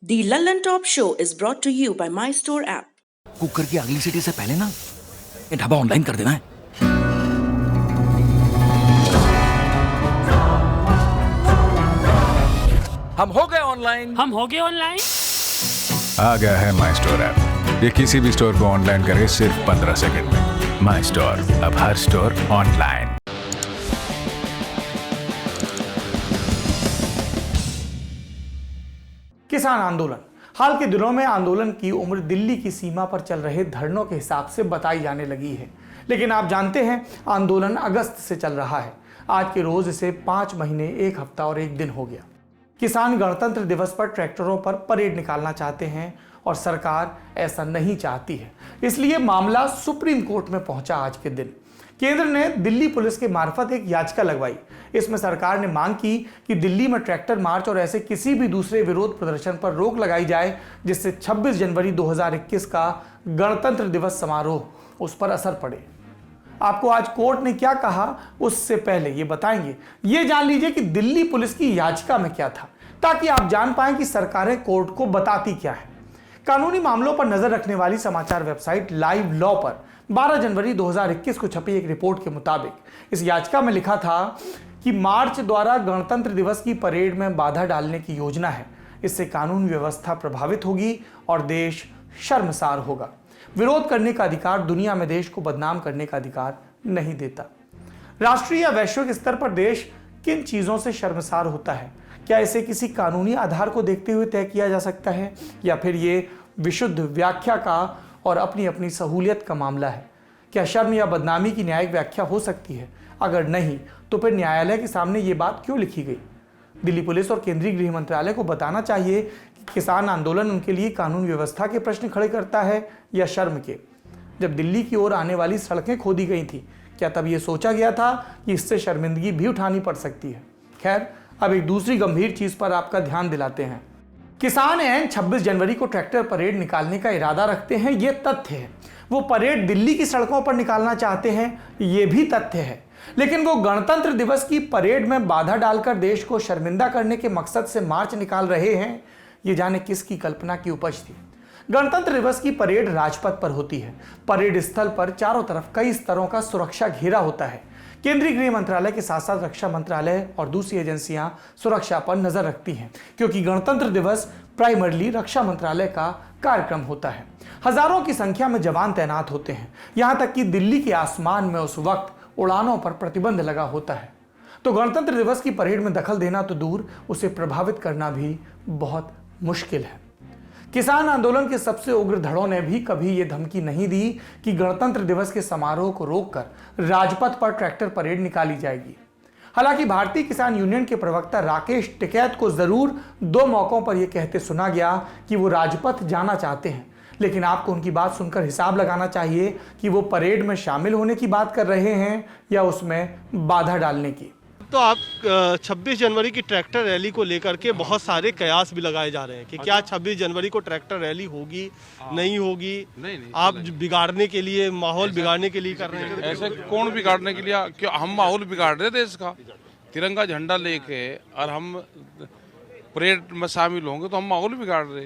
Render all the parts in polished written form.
The London Top Show is brought to you by My Store app. Cooker की अगली सीटी से पहले ना ये ढाबा ऑनलाइन कर देना है। हम हो गए ऑनलाइन। आ गया है माई स्टोर ऐप। ये किसी भी स्टोर को ऑनलाइन करे सिर्फ 15 सेकंड में। माई स्टोर, अब हर स्टोर ऑनलाइन। किसान आंदोलन। हाल के दिनों में आंदोलन की उम्र दिल्ली की सीमा पर चल रहे धरनों के हिसाब से बताई जाने लगी है, लेकिन आप जानते हैं आंदोलन अगस्त से चल रहा है। आज के रोज इसे 5 महीने, 1 हफ्ता और 1 दिन हो गया। किसान गणतंत्र दिवस पर ट्रैक्टरों पर परेड निकालना चाहते हैं और सरकार ऐसा नहीं चाहती है, इसलिए मामला सुप्रीम कोर्ट में पहुंचा। आज के दिन केंद्र ने दिल्ली पुलिस के मार्फत एक याचिका लगवाई। इसमें सरकार ने मांग की कि दिल्ली में ट्रैक्टर मार्च और ऐसे किसी भी दूसरे विरोध प्रदर्शन पर रोक लगाई जाए जिससे 26 जनवरी 2021 का गणतंत्र दिवस समारोह उस पर असर पड़े। आपको आज कोर्ट ने क्या कहा उससे पहले ये बताएंगे। ये जान लीजिए कि दिल्ली पुलिस की याचिका में क्या था, ताकि आप जान पाएं कि सरकारें कोर्ट को बताती क्या है। कानूनी मामलों पर नजर रखने वाली समाचार वेबसाइट लाइव लॉ पर 12 जनवरी 2021 को छपी एक रिपोर्ट के मुताबिक इस याचिका में लिखा था कि मार्च द्वारा गणतंत्र दिवस की परेड में बाधा डालने की योजना है। इससे कानून व्यवस्था प्रभावित होगी और देश शर्मसार होगा। विरोध करने का अधिकार दुनिया में देश को बदनाम करने का अधिकार नहीं देता। राष्ट्रीय या वैश्विक स्तर पर देश किन चीजों से शर्मसार होता है? क्या इसे किसी कानूनी आधार को देखते हुए तय किया जा सकता है, या फिर ये विशुद्ध व्याख्या का और अपनी अपनी सहूलियत का मामला है? क्या शर्म या बदनामी की न्यायिक व्याख्या हो सकती है? अगर नहीं, तो फिर न्यायालय के सामने ये बात क्यों लिखी गई? दिल्ली पुलिस और केंद्रीय गृह मंत्रालय को बताना चाहिए कि किसान आंदोलन उनके लिए कानून व्यवस्था के प्रश्न खड़े करता है या शर्म के। जब दिल्ली की ओर आने वाली सड़कें खोदी गई थी, क्या तब ये सोचा गया था कि इससे शर्मिंदगी भी उठानी पड़ सकती है? खैर, अब एक दूसरी गंभीर चीज पर आपका ध्यान दिलाते हैं। किसान ऐन 26 जनवरी को ट्रैक्टर परेड निकालने का इरादा रखते हैं, ये तथ्य है। वो परेड दिल्ली की सड़कों पर निकालना चाहते हैं, ये भी तथ्य है। लेकिन वो गणतंत्र दिवस की परेड में बाधा डालकर देश को शर्मिंदा करने के मकसद से मार्च निकाल रहे हैं, ये जाने किसकी कल्पना की उपज थी। गणतंत्र दिवस की परेड राजपथ पर होती है। परेड स्थल पर चारों तरफ कई स्तरों का सुरक्षा घेरा होता है। केंद्रीय गृह मंत्रालय के साथ साथ रक्षा मंत्रालय और दूसरी एजेंसियां सुरक्षा पर नजर रखती हैं, क्योंकि गणतंत्र दिवस प्राइमरली रक्षा मंत्रालय का कार्यक्रम होता है। हजारों की संख्या में जवान तैनात होते हैं। यहां तक कि दिल्ली के आसमान में उस वक्त उड़ानों पर प्रतिबंध लगा होता है। तो गणतंत्र दिवस की परेड में दखल देना तो दूर, उसे प्रभावित करना भी बहुत मुश्किल है। किसान आंदोलन के सबसे उग्र धड़ों ने भी कभी ये धमकी नहीं दी कि गणतंत्र दिवस के समारोह को रोककर राजपथ पर ट्रैक्टर परेड निकाली जाएगी। हालांकि भारतीय किसान यूनियन के प्रवक्ता राकेश टिकैत को जरूर 2 मौकों पर यह कहते सुना गया कि वो राजपथ जाना चाहते हैं, लेकिन आपको उनकी बात सुनकर हिसाब लगाना चाहिए कि वो परेड में शामिल होने की बात कर रहे हैं या उसमें बाधा डालने की। तो आप 26 जनवरी की ट्रैक्टर रैली को लेकर के बहुत सारे कयास भी लगाए जा रहे हैं कि क्या 26 जनवरी को ट्रैक्टर रैली होगी, नहीं होगी? नहीं, आप बिगाड़ने के लिए, माहौल बिगाड़ने के लिए कर रहे हैं। ऐसे कौन बिगाड़ने के लिए? क्यों हम माहौल बिगाड़ रहे देश का? तिरंगा झंडा लेके और हम परेड में शामिल होंगे तो हम माहौल बिगाड़ रहे।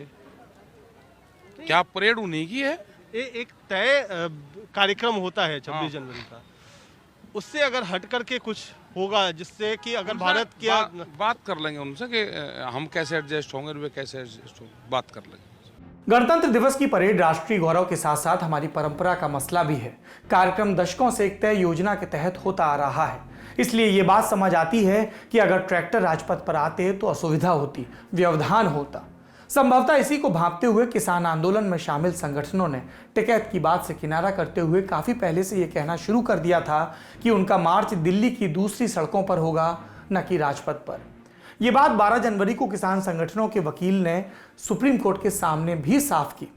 क्या परेड उन्हीं की है? एक तय कार्यक्रम होता है 26 जनवरी का, उससे अगर हट करके कुछ होगा जिससे कि अगर भारत की बात कर लेंगे उनसे कि हम कैसे एडजस्ट होंगे, वे कैसे एडजस्ट होंगे, बात कर लेंगे। गणतंत्र दिवस की परेड राष्ट्रीय गौरव के साथ साथ हमारी परंपरा का मसला भी है। कार्यक्रम दशकों से एक तय योजना के तहत होता आ रहा है, इसलिए ये बात समझ आती है कि अगर ट्रैक्टर राजपथ पर आते तो असुविधा होती, व्यवधान होता। संभवतः इसी को भांपते हुए किसान आंदोलन में शामिल संगठनों ने टिकैत की बात से किनारा करते हुए काफी पहले से यह कहना शुरू कर दिया था कि उनका मार्च दिल्ली की दूसरी सड़कों पर होगा, न कि राजपथ पर। यह बात 12 जनवरी को किसान संगठनों के वकील ने सुप्रीम कोर्ट के सामने भी साफ की।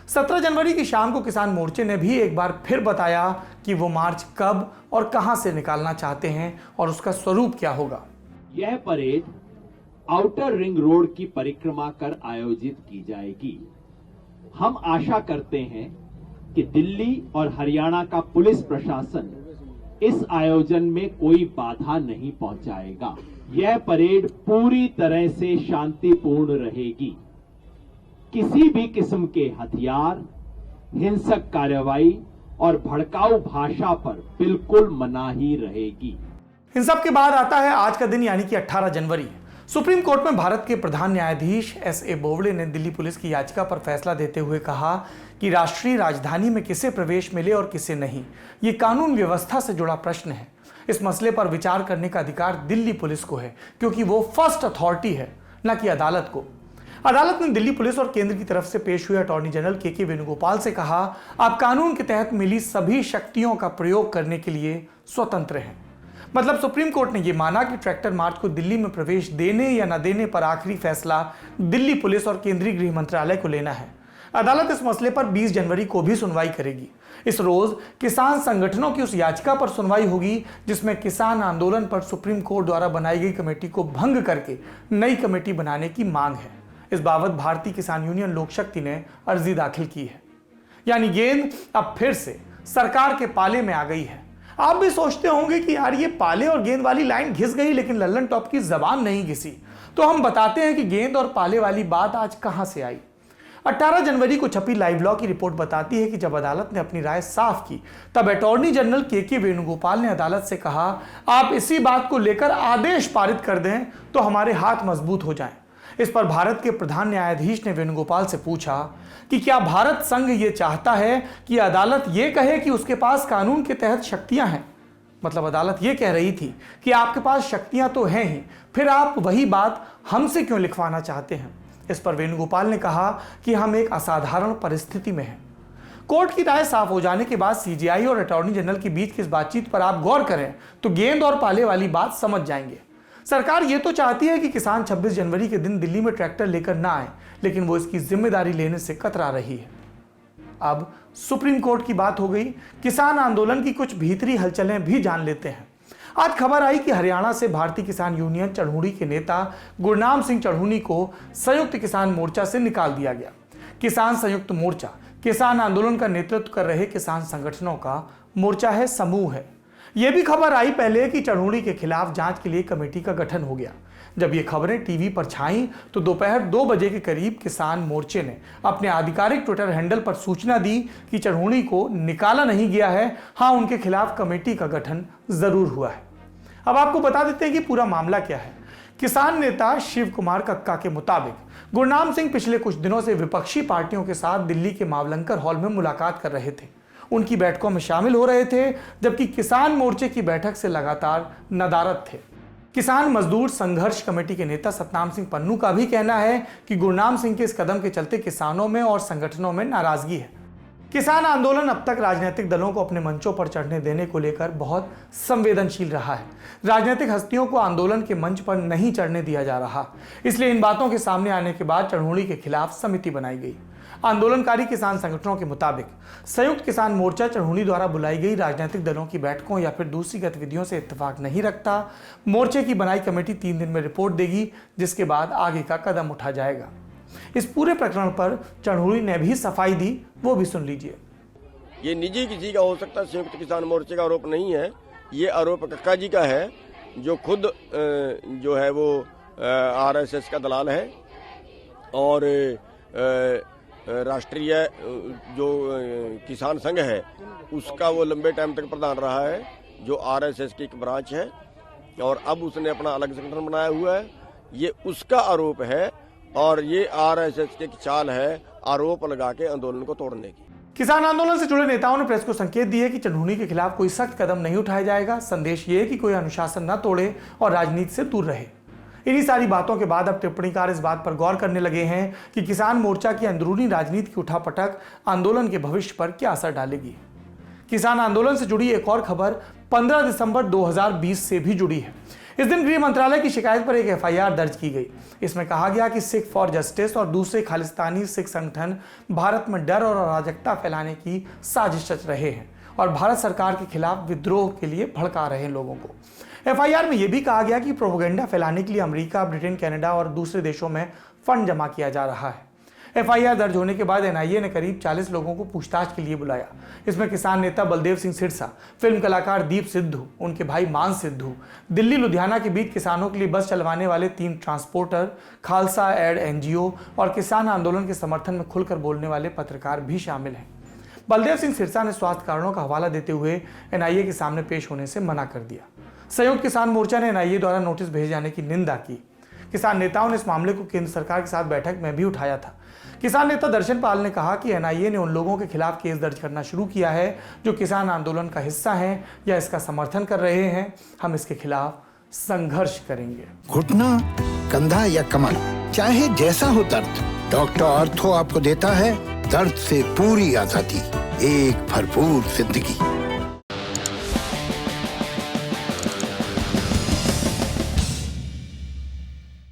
17 जनवरी की शाम को किसान मोर्चे ने भी एक बार फिर बताया कि वो मार्च कब और कहां से निकालना चाहते हैं और उसका स्वरूप क्या होगा। यह परेड आउटर रिंग रोड की परिक्रमा कर आयोजित की जाएगी। हम आशा करते हैं कि दिल्ली और हरियाणा का पुलिस प्रशासन इस आयोजन में कोई बाधा नहीं पहुंचाएगा। यह परेड पूरी तरह से शांतिपूर्ण रहेगी। किसी भी किस्म के हथियार, हिंसक कार्रवाई और भड़काऊ भाषा पर बिल्कुल मनाही रहेगी। इन सब के बाद आता है आज का दिन यानी कि 18 जनवरी। सुप्रीम कोर्ट में भारत के प्रधान न्यायाधीश एस.ए. बोबडे ने दिल्ली पुलिस की याचिका पर फैसला देते हुए कहा कि राष्ट्रीय राजधानी में किसे प्रवेश मिले और किसे नहीं, ये कानून व्यवस्था से जुड़ा प्रश्न है। इस मसले पर विचार करने का अधिकार दिल्ली पुलिस को है, क्योंकि वो फर्स्ट अथॉरिटी है, न कि अदालत को। अदालत ने दिल्ली पुलिस और केंद्र की तरफ से पेश हुए अटॉर्नी जनरल के वेणुगोपाल से कहा, आप कानून के तहत मिली सभी शक्तियों का प्रयोग करने के लिए स्वतंत्र हैं। मतलब सुप्रीम कोर्ट ने यह माना कि ट्रैक्टर मार्च को दिल्ली में प्रवेश देने या न देने पर आखिरी फैसला दिल्ली पुलिस और केंद्रीय गृह मंत्रालय को लेना है। अदालत इस मसले पर 20 जनवरी को भी सुनवाई करेगी। इस रोज किसान संगठनों की उस याचिका पर सुनवाई होगी जिसमें किसान आंदोलन पर सुप्रीम कोर्ट द्वारा बनाई गई कमेटी को भंग करके नई कमेटी बनाने की मांग है। इस बाबत भारतीय किसान यूनियन लोक शक्ति ने अर्जी दाखिल की है। यानी गेंद अब फिर से सरकार के पाले में आ गई है। आप भी सोचते होंगे कि यार ये पाले और गेंद वाली लाइन घिस गई, लेकिन लल्लन टॉप की जबान नहीं घिसी। तो हम बताते हैं कि गेंद और पाले वाली बात आज कहां से आई। 18 जनवरी को छपी लाइव लॉ की रिपोर्ट बताती है कि जब अदालत ने अपनी राय साफ की, तब अटॉर्नी जनरल के वेणुगोपाल ने अदालत से कहा, आप इसी बात को लेकर आदेश पारित कर दें तो हमारे हाथ मजबूत हो जाएं। इस पर भारत के प्रधान न्यायाधीश ने वेणुगोपाल से पूछा कि क्या भारत संघ ये चाहता है कि अदालत ये कहे कि उसके पास कानून के तहत शक्तियां हैं। मतलब अदालत ये कह रही थी कि आपके पास शक्तियां तो हैं ही, फिर आप वही बात हमसे क्यों लिखवाना चाहते हैं। इस पर वेणुगोपाल ने कहा कि हम एक असाधारण परिस्थिति में हैं। कोर्ट की राय साफ हो जाने के बाद सीजीआई और अटॉर्नी जनरल के बीच की इस बातचीत पर आप गौर करें तो गेंद और पाले वाली बात समझ जाएंगे। सरकार ये तो चाहती है कि किसान 26 जनवरी के दिन दिल्ली में ट्रैक्टर लेकर ना आए, लेकिन वो इसकी जिम्मेदारी लेने से कतरा रही है। अब सुप्रीम कोर्ट की बात हो गई, किसान आंदोलन की कुछ भीतरी हलचलें भी जान लेते हैं। आज खबर आई कि हरियाणा से भारतीय किसान यूनियन चढ़ूड़ी के नेता गुरनाम सिंह चढ़ूनी को संयुक्त किसान मोर्चा से निकाल दिया गया। किसान संयुक्त मोर्चा किसान आंदोलन का नेतृत्व कर रहे किसान संगठनों का मोर्चा है, समूह है। यह भी खबर आई पहले कि चढ़ूड़ी के खिलाफ जांच के लिए कमेटी का गठन हो गया। जब ये खबरें टीवी पर छाईं तो दोपहर 2 बजे के करीब किसान मोर्चे ने अपने आधिकारिक ट्विटर हैंडल पर सूचना दी कि चढ़ूड़ी को निकाला नहीं गया है, हाँ उनके खिलाफ कमेटी का गठन जरूर हुआ है। अब आपको बता देते हैं कि पूरा मामला क्या है। किसान नेता शिव कुमार कक्का के मुताबिक गुरनाम सिंह पिछले कुछ दिनों से विपक्षी पार्टियों के साथ दिल्ली के मावलंकर हॉल में मुलाकात कर रहे थे, उनकी बैठकों में शामिल हो रहे थे, जबकि किसान मोर्चे की बैठक से लगातार नदारद थे। किसान मजदूर संघर्ष कमेटी के नेता सतनाम सिंह पन्नू का भी कहना है कि गुरनाम सिंह के इस कदम के चलते किसानों में और संगठनों में नाराजगी है। किसान आंदोलन अब तक राजनीतिक दलों को अपने मंचों पर चढ़ने देने को लेकर बहुत संवेदनशील रहा है। राजनीतिक हस्तियों को आंदोलन के मंच पर नहीं चढ़ने दिया जा रहा, इसलिए इन बातों के सामने आने के बाद चढ़ूड़ी के खिलाफ समिति बनाई गई। आंदोलनकारी किसान संगठनों के मुताबिक संयुक्त किसान मोर्चा चढ़ूड़ी द्वारा बुलाई गई राजनीतिक दलों की बैठकों या फिर दूसरी गतिविधियों से इत्तेफाक नहीं रखता। मोर्चे की बनाई कमेटी 3 दिन में रिपोर्ट देगी, जिसके बाद आगे का कदम उठा जाएगा। इस पूरे प्रकरण पर चढ़ूड़ी ने भी सफाई दी, वो भी सुन लीजिए। ये निजी किसी का हो सकता है, संयुक्त किसान मोर्चे का आरोप नहीं है। ये आरोप कक्का जी का है, जो खुद जो है वो आरएसएस का दलाल है और राष्ट्रीय जो किसान संघ है उसका वो लंबे टाइम तक प्रधान रहा है, जो आरएसएस की एक ब्रांच है, और अब उसने अपना अलग संगठन बनाया हुआ है। ये उसका आरोप है और ये आरएसएस की चाल है आरोप लगा के आंदोलन को तोड़ने की। किसान आंदोलन से जुड़े नेताओं ने प्रेस को संकेत दिए कि चढ़ूड़ी के खिलाफ कोई सख्त कदम नहीं उठाया जाएगा। संदेश ये है कि कोई अनुशासन न तोड़े और राजनीति से दूर रहे। इन्हीं सारी बातों के बाद अब टिप्पणीकार इस बात पर गौर करने लगे हैं कि किसान मोर्चा की अंदरूनी राजनीति की उठापटक आंदोलन के भविष्य पर क्या असर डालेगी। किसान आंदोलन से जुड़ी एक और खबर 15 दिसंबर 2020 से भी जुड़ी है। इस दिन गृह मंत्रालय की शिकायत पर एक एफआईआर दर्ज की गई। इसमें कहा गया कि सिख फॉर जस्टिस और दूसरे खालिस्तानी सिख संगठन भारत में डर और अराजकता फैलाने की साजिश रच रहे हैं और भारत सरकार के खिलाफ विद्रोह के लिए भड़का रहे हैं लोगों को। एफआईआर में यह भी कहा गया कि प्रोपेगेंडा फैलाने के लिए अमेरिका, ब्रिटेन, कनाडा और दूसरे देशों में फंड जमा किया जा रहा है। एफआईआर दर्ज होने के बाद एनआईए ने करीब 40 लोगों को पूछताछ के लिए बुलाया। इसमें किसान नेता बलदेव सिंह सिरसा, फिल्म कलाकार दीप सिद्धू, उनके भाई मान सिद्धू, दिल्ली लुधियाना के बीच किसानों के लिए बस चलवाने वाले 3 ट्रांसपोर्टर, खालसा एड एनजीओ और किसान आंदोलन के समर्थन में खुलकर बोलने वाले पत्रकार भी शामिल हैं। बलदेव सिंह सिरसा ने स्वास्थ्य कारणों का हवाला देते हुए एनआईए के सामने पेश होने से मना कर दिया। संयुक्त किसान मोर्चा ने एनआईए द्वारा नोटिस भेजे जाने की निंदा की। किसान नेताओं ने इस मामले को केंद्र सरकार के साथ बैठक में भी उठाया था। किसान नेता दर्शन पाल ने कहा कि एनआईए ने उन लोगों के खिलाफ केस दर्ज करना शुरू किया है जो किसान आंदोलन का हिस्सा हैं या इसका समर्थन कर रहे हैं। हम इसके खिलाफ संघर्ष करेंगे। घुटना, कंधा या कमर, चाहे जैसा हो दर्द, डॉक्टर ऑर्थो आपको देता है दर्द से पूरी आजादी, एक भरपूर जिंदगी।